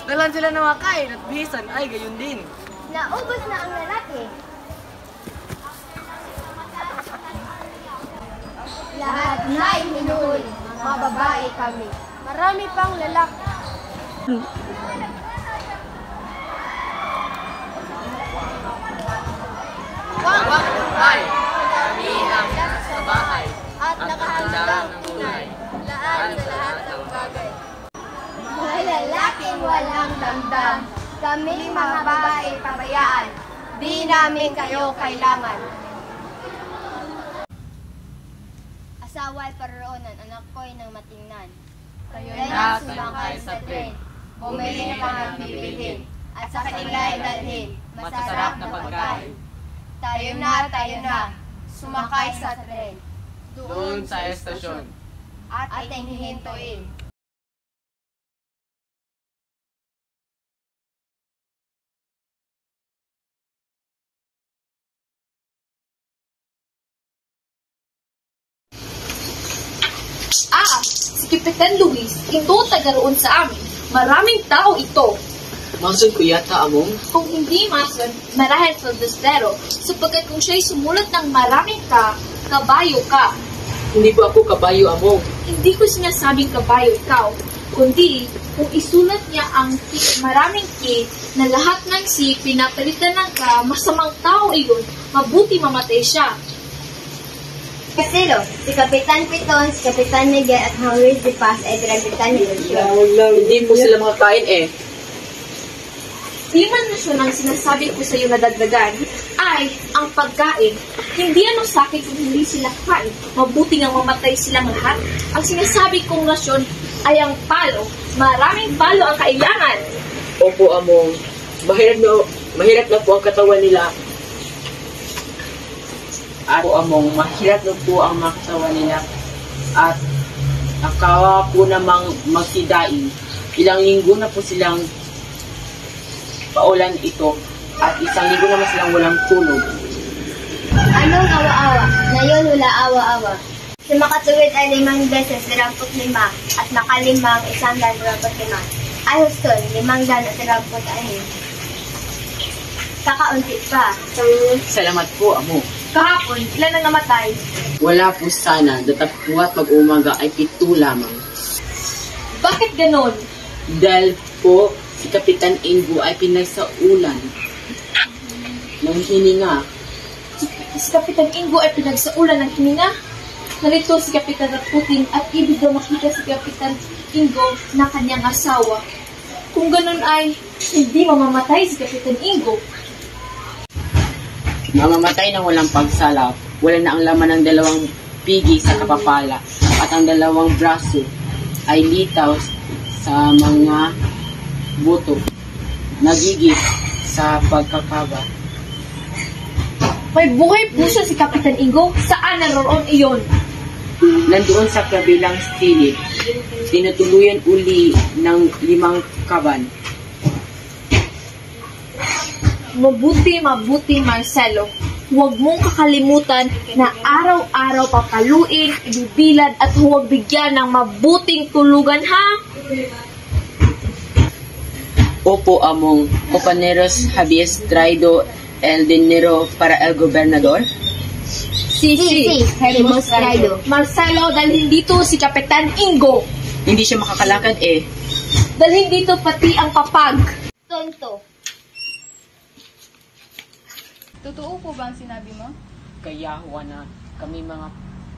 Dalan sila na makain at bisan ay gayon din. Naubos na ang lalaki. Lahat na'y hinuhuli, mga babae kami. Marami pang lalaki. Wag ay kami ang sa bahay At nakahandang ng tunay, laan sa lahat ng bagay. Mga lalaking walang damdam, kami mga babae pabayaan, di namin kayo kailangan. Asawa'y paroonan, anak ko'y nang matingnan. Kayo na sumakay sa tren, bumili ng ang bibilhin, at sa kanila'y dalhin, masarap na pagkain. Tayo na, sumakay sa tren, doon sa estasyon. at ating hihintuin. Si Kapitan Luis, ito tagaroon sa amin. Maraming tao ito. Masun ko yata among? Kung hindi mason, marahil sa destero, sapagkat kung siya'y sumulat ng maraming kabayo ka. Hindi ko ako kabayo among. Hindi ko sinasabing kabayo ikaw, kundi kung isulat niya ang maraming na lahat ng pinapalitan ng masamang tao iyon, mabuti mamatay siya. Kasilo, si Kapitan Piton, si Kapitan Miguel at Henry de Paz ay Kapitan ni Lucio. Hindi po sila mga kain eh. Di man na siya ang sinasabi ko sa iyo na dagdagan ay ang pagkain. Hindi anong sakit kung hindi sila kain. Mabuti nga mamatay silang lahat. Ang sinasabi kong rasyon ay ang palo. Maraming palo ang kailangan. Opo among. Mahirap na po ang katawan nila. Ako among, mahirap na po ang makasawa nila at nakawa po namang magsidaing. Ilang linggo na po silang paulan ito at isang linggo naman silang walang tulog. Anong awa-awa? Ngayon wala awa-awa. Si makatuwid ay 5 beses 25 at makalimang 125. Ay Houston, 526. Kakaunti pa. Salamat po amo. Kahapon, ilan ang namatay? Wala po sana, datapwat pag-umaga ay 7 lamang. Bakit ganon? Dahil po, si Kapitan Ingo ay pinagsaulan ng hininga. Si Kapitan Ingo ay pinagsaulan ng hininga. Nalito si Kapitan Raputin at ibig daw makita si Kapitan Ingo na kanyang asawa. Kung ganon ay hindi mamamatay si Kapitan Ingo. Mamamatay ng walang pagsala, wala na ang laman ng 2 pigi sa kapapala at ang 2 braso ay litaw sa mga buto, nagigit sa pagkakaba. May buhay puso si Kapitan Ingo. Saan naroon iyon? Nandoon sa kabilang silid, tinutuluyan uli ng 5 kaban. Mabuti, Marcelo. Huwag mong kakalimutan na araw-araw papaluin, ibibilad at huwag bigyan ng mabuting tulugan, ha? Opo among, compañeros habías traído el dinero para el gobernador? Si, hemos traído. Marcelo, dalhin dito si Kapitan Ingo. Hindi siya makakalakad eh. Dalhin dito pati ang papag. Tonto. Totoo po ba ang sinabi mo? Kaya na kami mga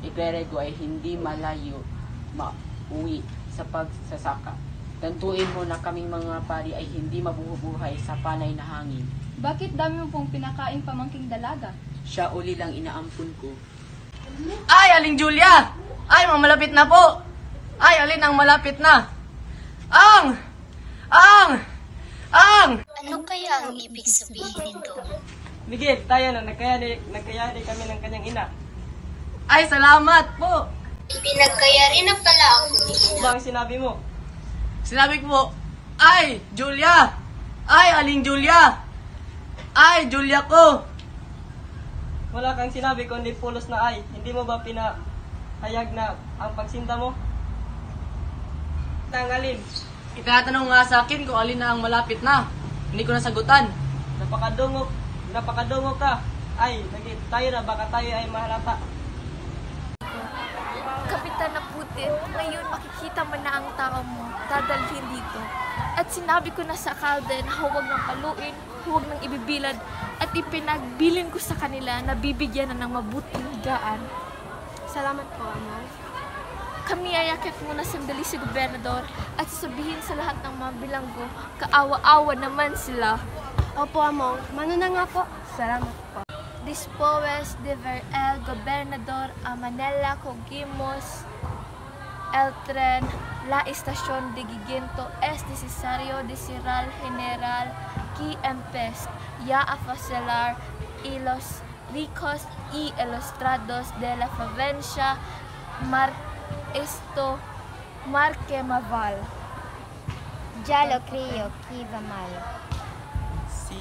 Iperego ay hindi malayo mauwi sa pagsasaka. Tantuin mo na kaming mga pari ay hindi mabubuhay sa panay na hangin. Bakit dami mo pong pinakain pamangking dalaga? Siya uli lang inaampun ko. Ay, Aling Julia! Ay, malapit na po! Ay, alin ang malapit na? Ang! Ano kaya ang ibig sabihin nito? Miguel, tayo na, nagkayari kami ng kanyang ina. Ay, salamat po! Pinagkayari na pala ako ni Ano ba ang sinabi mo? Sinabi ko po, ay, Julia! Ay, Aling Julia! Ay, Julia ko! Wala kang sinabi kundi pulos na ay. Hindi mo ba pinahayag na ang pagsinta mo? Tangalin, Itinatanong nga sa akin kung alin na ang malapit na. Hindi ko nasagutan. Napakadungo ka. Ay, tayo na, baka tayo ay mahalata. Kapitan na Putin, ngayon makikita mo na ang tao mo, dadalhin dito. At sinabi ko na sa Calden na huwag nang paluin, huwag nang ibibilad, at ipinagbilin ko sa kanila na bibigyan na ng mabuting higaan. Salamat po, Amo. Kami ayakit muna sandali si Gobernador at sasabihin sa lahat ng mga bilanggo, kaawa-awa naman sila. Opo, Amo. Manuna nga po. Salamat po. Después de ver el gobernador a Manila cogimos el tren, la estación de Giginto es necesario decir al general que empiece ya a facilitar y los ricos y ilustrados de la provincia marque maval. Ya lo creo que va mal. Si,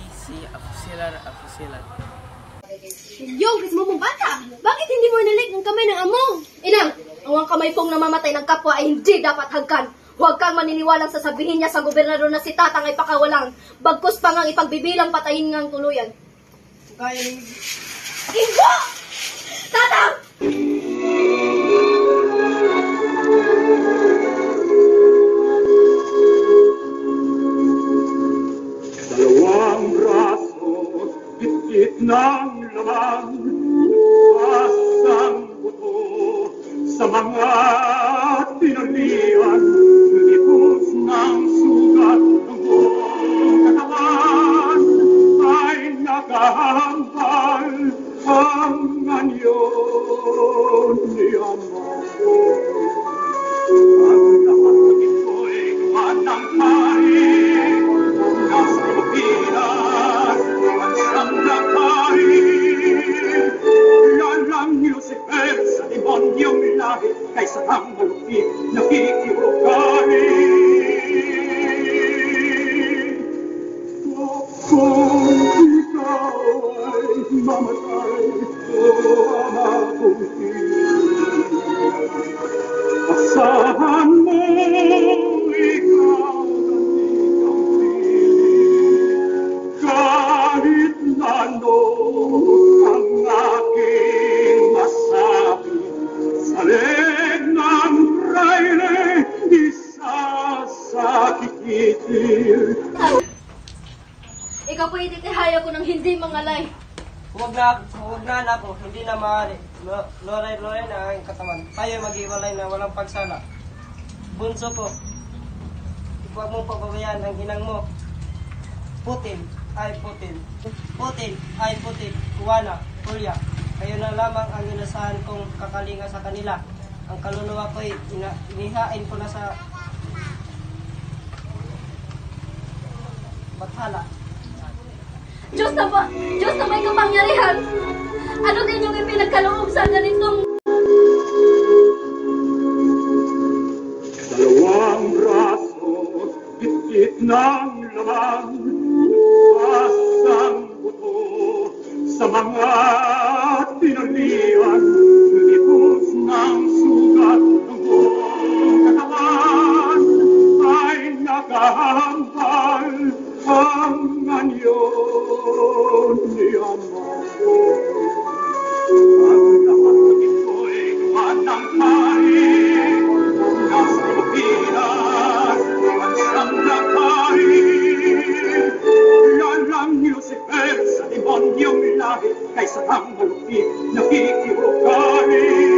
afusilar. Yo, gusto mo mong bata? Bakit hindi mo nilig ng kamay ng among? Inang, ang kamay pong namamatay ng kapwa ay hindi dapat hagkan. Huwag kang maniniwalang sasabihin niya sa gobernador na si Tatang ay pakawalan. Bagkus pa ngang ipagbibilang patayin ngang tuluyan. Ingo! Tatang! Dalawang braso, git-git ng laman, basang buto sa mga tinalian, litos ng sugat ng buong katawan, ay nakahambal ang anyo ni Ama. Ang lahat ng ito'y gawa ng hari, nasa Pilipinas, ang siyang nakahin. Lalang Lucifer sa demonyong lahi, kaysa ang malupit nakikiugahin. Kung ikaw ay mamatay, o Ama kong asahan mo ikaw kahit na ano ang aking masabi sa leg ng fraile isasakitin. Ikaw po ititihaya ko ng hindi mangalay. Huwag na anak ko, hindi na maaari. Loray na ang katawan. Tayo mag-iwalay na walang pagsala. Bunso ko, huwag mong pababayaan ang inang mo. Putin. Juana, Julia. Kayo na lamang ang inasahan kong kakalinga sa kanila. Ang kaluluwa ko'y inihain ko na sa bathala. Diyos na may kapangyarihan. Ano din yung ipinagkaloob sa ganitong... Dalawang braso, git-git ng laman, basang buto sa mga tinalian, litos ng sugat ng buong katawan, ay nakahambal ang anyo ni Ama. Ang lahat ng ito'y gawa ng hari, nasa Pilipinas, ang siyang nakahin. Lalang Lucifer sa demonyong lahi, kaysa ang malupit nakikiugahin.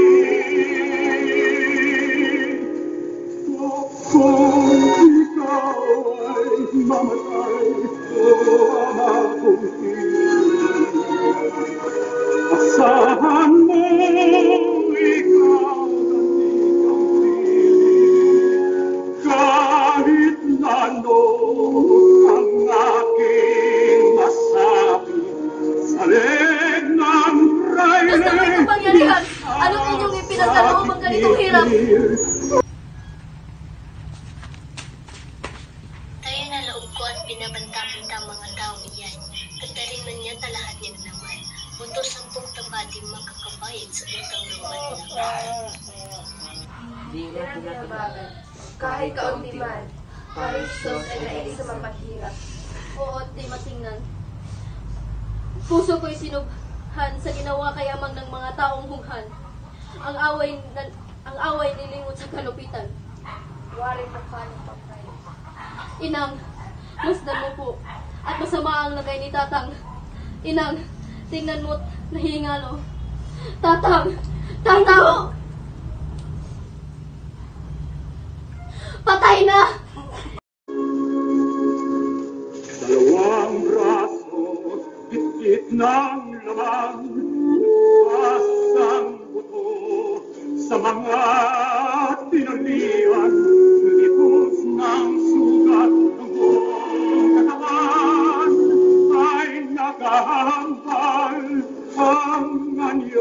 Kung ikaw ay mamatay, o Ama kong asahan mo ikaw kahit na ano ang aking masabi sa leg ng fraile. Diyos na may kapangyarihan. Ano din yung ipinagkaloob ang ganitong hirap? Tayo na loob ko at binabanta-banta mga taong iyan. Tagdarin man niya na lahat niya naman. Bunto 10 tabati makakabayad sa utang ng Manila. Di na kahit kaunti man, Parisyon ay daig sa mapahirap. Oo, di matingnan. Puso ko'y sinubhan sa ginawa kayamang ng mga taong hunghan. Ang away nilingot sa kalupitan. Waring pagpaling pagpay. Inang, masdan mo po. At masama ang lagay ni Tatang. Inang, tingnan mo't nahihingalo. Tatang! Tatang! Patay na! Dalawang braso, hit-hit ng laman, pasang buto sa mga tinalian, litos ng sugat ng buong katawan, ay nakahambal ang anyo.